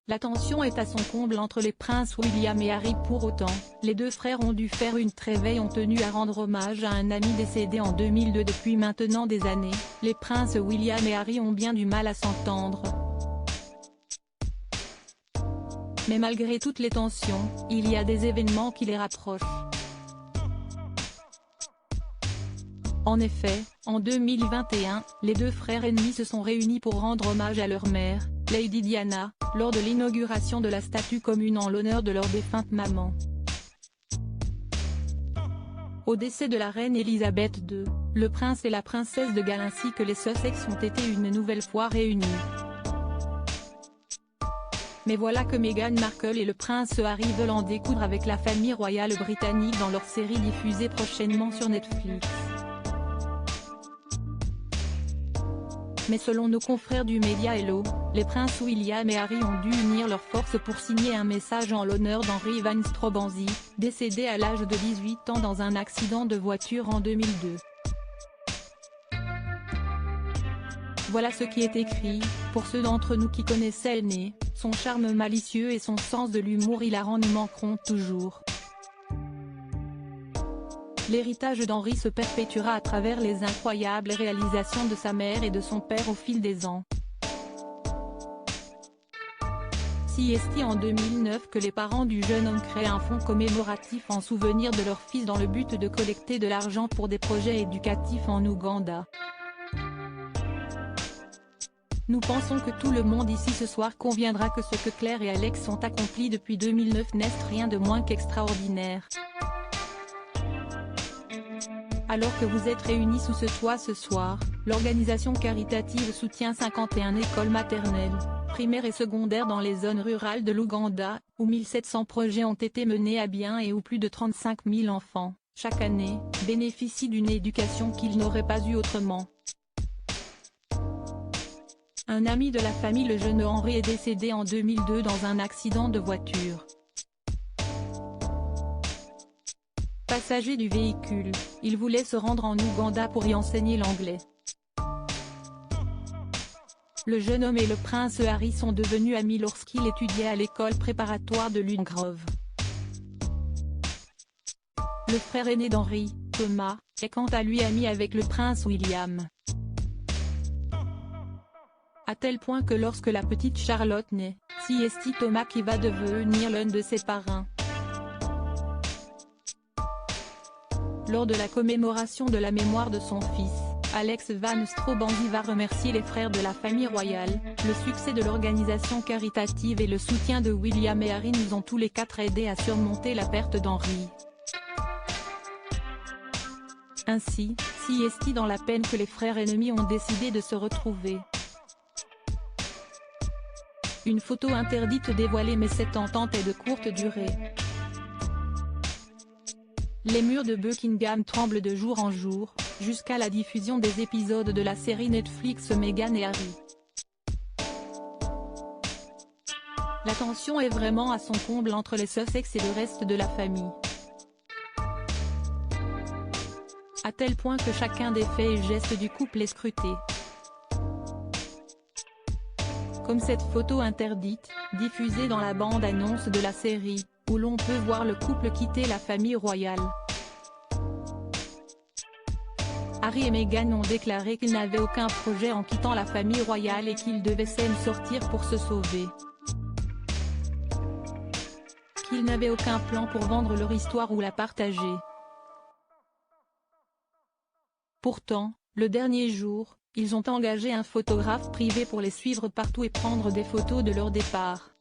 La tension est à son comble entre les princes William et Harry. Pour autant, les deux frères ont dû faire une trêve et ont tenu à rendre hommage à un ami décédé en 2002. Depuis maintenant des années, les princes William et Harry ont bien du mal à s'entendre. Mais malgré toutes les tensions, il y a des événements qui les rapprochent. En effet, en 2021, les deux frères ennemis se sont réunis pour rendre hommage à leur mère, Lady Diana, lors de l'inauguration de la statue commune en l'honneur de leur défunte maman. Au décès de la reine Elisabeth II, le prince et la princesse de Galles ainsi que les Sussex ont été une nouvelle fois réunis. Mais voilà que Meghan Markle et le prince Harry veulent en découdre avec la famille royale britannique dans leur série diffusée prochainement sur Netflix. Mais selon nos confrères du média Hello, les princes William et Harry ont dû unir leurs forces pour signer un message en l'honneur d'Henry Van Strobanzi, décédé à l'âge de 18 ans dans un accident de voiture en 2002. Voilà ce qui est écrit. Pour ceux d'entre nous qui connaissaient l'aîné, son charme malicieux et son sens de l'humour hilarant nous manqueront toujours. L'héritage d'Henry se perpétuera à travers les incroyables réalisations de sa mère et de son père au fil des ans. Si est en 2009 que les parents du jeune homme créent un fonds commémoratif en souvenir de leur fils dans le but de collecter de l'argent pour des projets éducatifs en Ouganda. Nous pensons que tout le monde ici ce soir conviendra que ce que Claire et Alex ont accompli depuis 2009 n'est rien de moins qu'extraordinaire. Alors que vous êtes réunis sous ce toit ce soir, l'organisation caritative soutient 51 écoles maternelles, primaires et secondaires dans les zones rurales de l'Ouganda, où 1700 projets ont été menés à bien et où plus de 35 000 enfants, chaque année, bénéficient d'une éducation qu'ils n'auraient pas eue autrement. Un ami de la famille, le jeune Henry, est décédé en 2002 dans un accident de voiture. Passager du véhicule, il voulait se rendre en Ouganda pour y enseigner l'anglais. Le jeune homme et le prince Harry sont devenus amis lorsqu'il étudiait à l'école préparatoire de Lune-Grove. Le frère aîné d'Henry, Thomas, est quant à lui ami avec le prince William. À tel point que lorsque la petite Charlotte naît, c'est Thomas qui va devenir l'un de ses parrains. Lors de la commémoration de la mémoire de son fils, Alex Van Strobanzi va remercier les frères de la famille royale. Le succès de l'organisation caritative et le soutien de William et Harry nous ont tous les quatre aidés à surmonter la perte d'Henry. Ainsi, c'est dans la peine que les frères ennemis ont décidé de se retrouver. Une photo interdite dévoilée, mais cette entente est de courte durée. Les murs de Buckingham tremblent de jour en jour, jusqu'à la diffusion des épisodes de la série Netflix Meghan et Harry. La tension est vraiment à son comble entre les Sussex et le reste de la famille. À tel point que chacun des faits et gestes du couple est scruté. Comme cette photo interdite, diffusée dans la bande-annonce de la série, où l'on peut voir le couple quitter la famille royale. Harry et Meghan ont déclaré qu'ils n'avaient aucun projet en quittant la famille royale et qu'ils devaient s'en sortir pour se sauver. Qu'ils n'avaient aucun plan pour vendre leur histoire ou la partager. Pourtant, le dernier jour, ils ont engagé un photographe privé pour les suivre partout et prendre des photos de leur départ.